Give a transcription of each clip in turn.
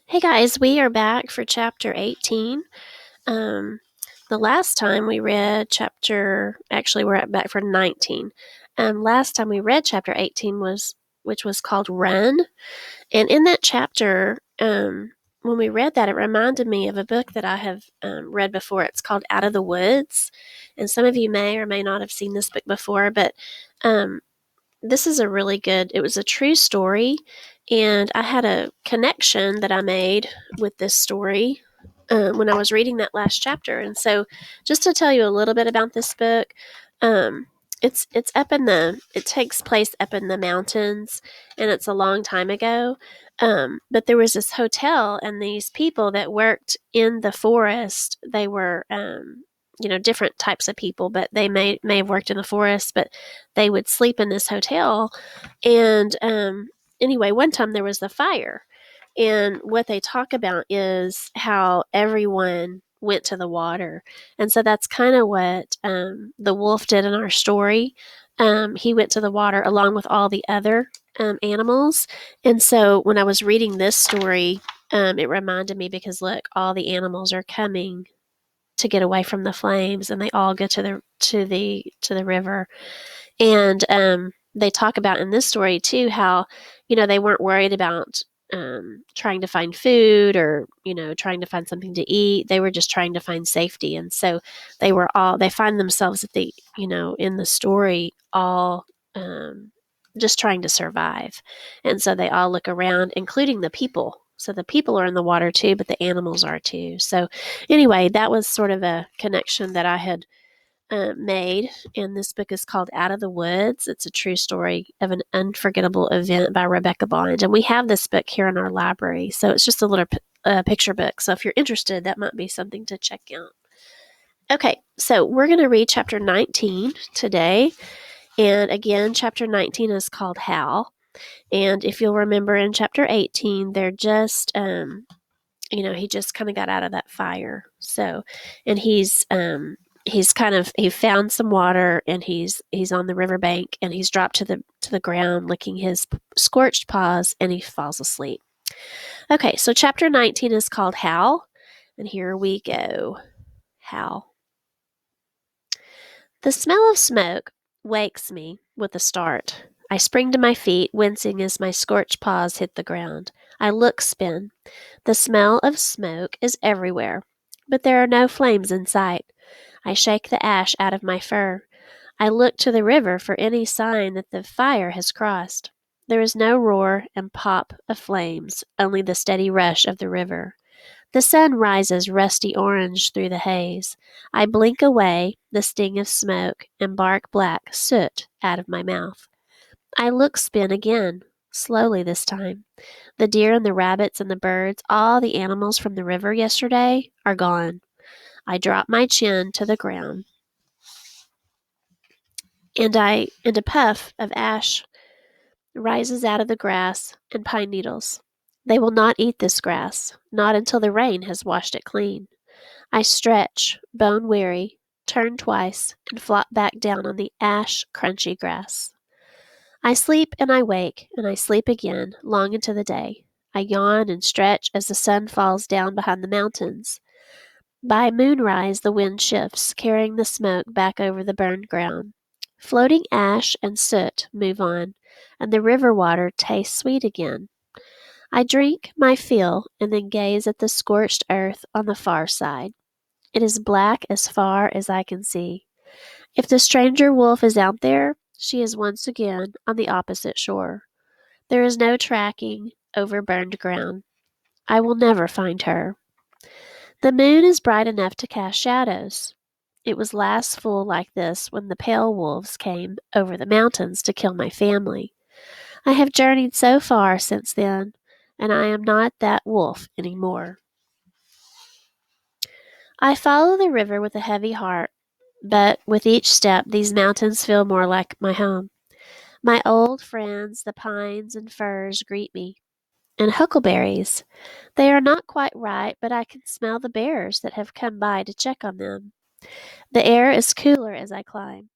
Hey guys, we are back for chapter 18. Um, the last time we read we're back for 19. Last time we read chapter 18 which was called Run. And in that chapter, when we read that, it reminded me of a book that I have read before. It's called Out of the Woods. And some of you may or may not have seen this book before, but um, this is it was a true story, and I had a connection that I made with this story when I was reading that last chapter. And so, just to tell you a little bit about this book, um, it takes place up in the mountains, and it's a long time ago. But there was this hotel, and these people that worked in the forest. They were different types of people, but they may have worked in the forest, but they would sleep in this hotel. And anyway, one time there was the fire, and what they talk about is how everyone went to the water. And so that's kind of what the wolf did in our story. He went to the water along with all the other animals. And so when I was reading this story, it reminded me, because look, all the animals are coming to get away from the flames, and they all go to the river. And they talk about in this story too how they weren't worried about trying to find food, or trying to find something to eat. They were just trying to find safety. And so they find themselves at the in the story, all just trying to survive. And so they all look around, including the people. So the people are in the water too, but the animals are too. So anyway, that was sort of a connection that I had made. And this book is called Out of the Woods. It's a true story of an unforgettable event by Rebecca Bond. And we have this book here in our library. So it's just a little picture book. So if you're interested, that might be something to check out. Okay, so we're going to read chapter 19 today. And again, chapter 19 is called Howl. And if you'll remember, in chapter 18, they're just, he just kind of got out of that fire. So, and he found some water, and he's on the riverbank, and he's dropped to the ground, licking his scorched paws, and he falls asleep. Okay, so chapter 19 is called Howl, and here we go. Howl. The smell of smoke wakes me with a start. I spring to my feet, wincing as my scorched paws hit the ground. I look spin. The smell of smoke is everywhere, but there are no flames in sight. I shake the ash out of my fur. I look to the river for any sign that the fire has crossed. There is no roar and pop of flames, only the steady rush of the river. The sun rises rusty orange through the haze. I blink away the sting of smoke and bark black soot out of my mouth. I look spin again, slowly this time. The deer and the rabbits and the birds, all the animals from the river yesterday, are gone. I drop my chin to the ground, and a puff of ash rises out of the grass and pine needles. They will not eat this grass, not until the rain has washed it clean. I stretch, bone weary, turn twice, and flop back down on the ash crunchy grass. I sleep and I wake, and I sleep again, long into the day. I yawn and stretch as the sun falls down behind the mountains. By moonrise, the wind shifts, carrying the smoke back over the burned ground. Floating ash and soot move on, and the river water tastes sweet again. I drink my fill and then gaze at the scorched earth on the far side. It is black as far as I can see. If the stranger wolf is out there, she is once again on the opposite shore. There is no tracking over burned ground. I will never find her. The moon is bright enough to cast shadows. It was last full like this when the pale wolves came over the mountains to kill my family. I have journeyed so far since then, and I am not that wolf any more. I follow the river with a heavy heart, but with each step these mountains feel more like my home. My old friends, the pines and firs, greet me. And huckleberries. They are not quite ripe, but I can smell the bears that have come by to check on them. The air is cooler as I climb.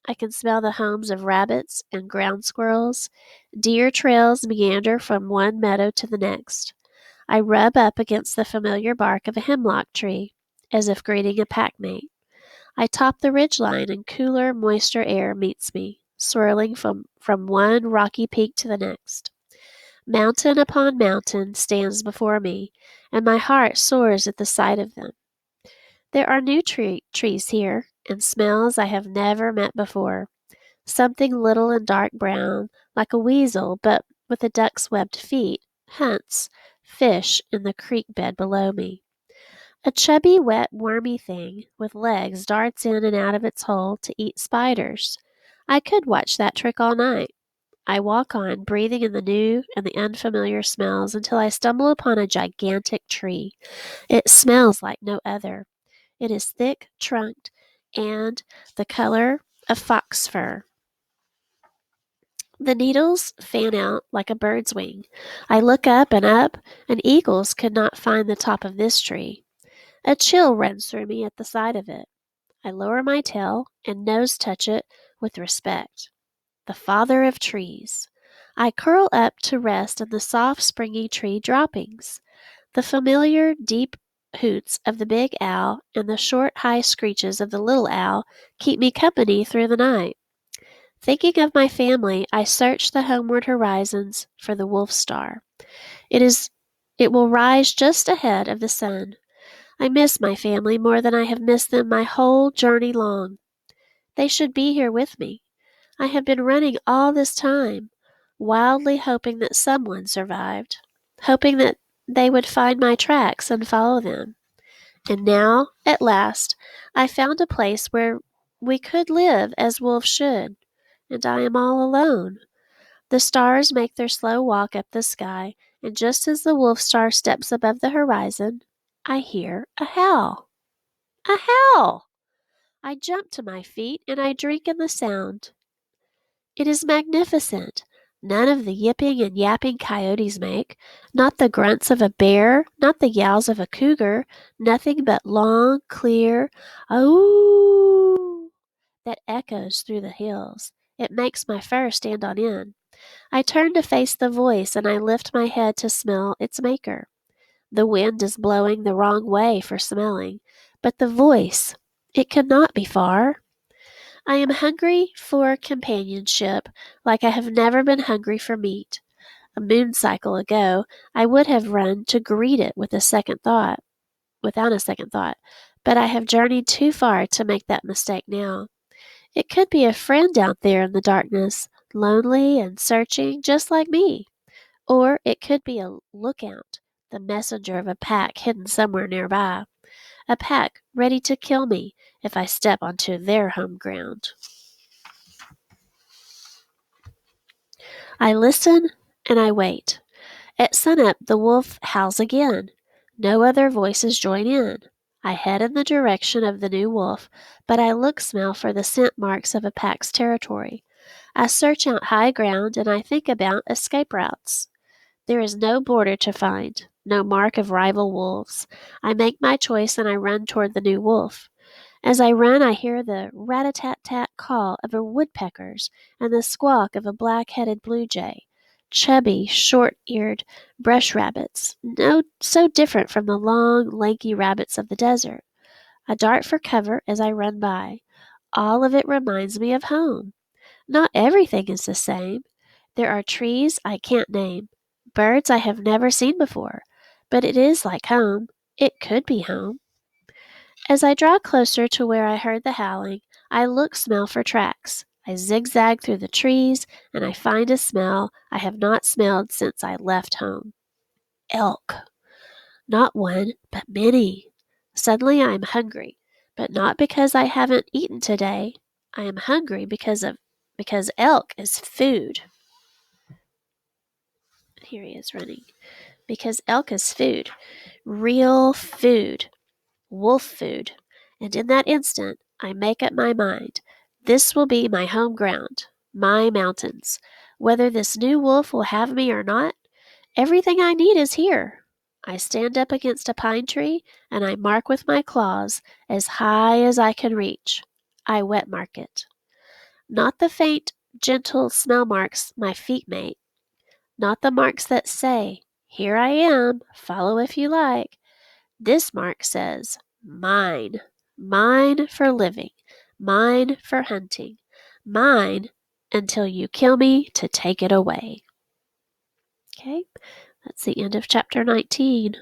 I can smell the homes of rabbits and ground squirrels. Deer trails meander from one meadow to the next. I rub up against the familiar bark of a hemlock tree, as if greeting a packmate. I top the ridgeline, and cooler, moister air meets me, swirling from one rocky peak to the next. Mountain upon mountain stands before me, and my heart soars at the sight of them. There are new trees here, and smells I have never met before. Something little and dark brown, like a weasel, but with a duck's webbed feet, hunts fish in the creek bed below me. A chubby, wet, wormy thing with legs darts in and out of its hole to eat spiders. I could watch that trick all night. I walk on, breathing in the new and the unfamiliar smells until I stumble upon a gigantic tree. It smells like no other. It is thick trunked and the color of fox fur. The needles fan out like a bird's wing. I look up, and eagles could not find the top of this tree. A chill runs through me at the sight of it. I lower my tail and nose touch it with respect. The father of trees. I curl up to rest in the soft, springy tree droppings. The familiar, deep hoots of the big owl and the short, high screeches of the little owl keep me company through the night. Thinking of my family, I search the homeward horizons for the wolf star. It will rise just ahead of the sun. I miss my family more than I have missed them my whole journey long. They should be here with me. I have been running all this time, wildly hoping that someone survived, hoping that they would find my tracks and follow them. And now, at last, I found a place where we could live as wolves should, and I am all alone. The stars make their slow walk up the sky, and just as the wolf star steps above the horizon, I hear a howl. A howl! I jump to my feet and I drink in the sound. It is magnificent. None of the yipping and yapping coyotes make, not the grunts of a bear, not the yowls of a cougar, nothing but long, clear "oh" that echoes through the hills. It makes my fur stand on end. I turn to face the voice and I lift my head to smell its maker. The wind is blowing the wrong way for smelling, but the voice, it cannot be far. I am hungry for companionship like I have never been hungry for meat. A moon cycle ago, I would have run to greet it without a second thought, but I have journeyed too far to make that mistake now. It could be a friend out there in the darkness, lonely and searching just like me. Or it could be a lookout, the messenger of a pack hidden somewhere nearby. A pack ready to kill me if I step onto their home ground. I listen and I wait. At sunup, the wolf howls again. No other voices join in. I head in the direction of the new wolf, but I smell for the scent marks of a pack's territory. I search out high ground and I think about escape routes. There is no border to find, no mark of rival wolves. I make my choice and I run toward the new wolf. As I run, I hear the rat-a-tat-tat call of a woodpeckers and the squawk of a black-headed blue jay. Chubby, short-eared brush rabbits, no so different from the long, lanky rabbits of the desert. I dart for cover as I run by. All of it reminds me of home. Not everything is the same. There are trees I can't name, birds I have never seen before, but it is like home. It could be home. As I draw closer to where I heard the howling, I smell for tracks. I zigzag through the trees, and I find a smell I have not smelled since I left home. Elk. Not one, but many. Suddenly I am hungry, but not because I haven't eaten today. I am hungry because elk is food. Here he is running. Because elk is food. Real food. Wolf food. And in that instant, I make up my mind. This will be my home ground, my mountains. Whether this new wolf will have me or not, everything I need is here. I stand up against a pine tree and I mark with my claws as high as I can reach. I wet mark it. Not the faint, gentle smell marks my feet make, not the marks that say, Here I am. Follow if you like. This mark says, mine. Mine for living. Mine for hunting. Mine until you kill me to take it away. Okay, that's the end of chapter 19.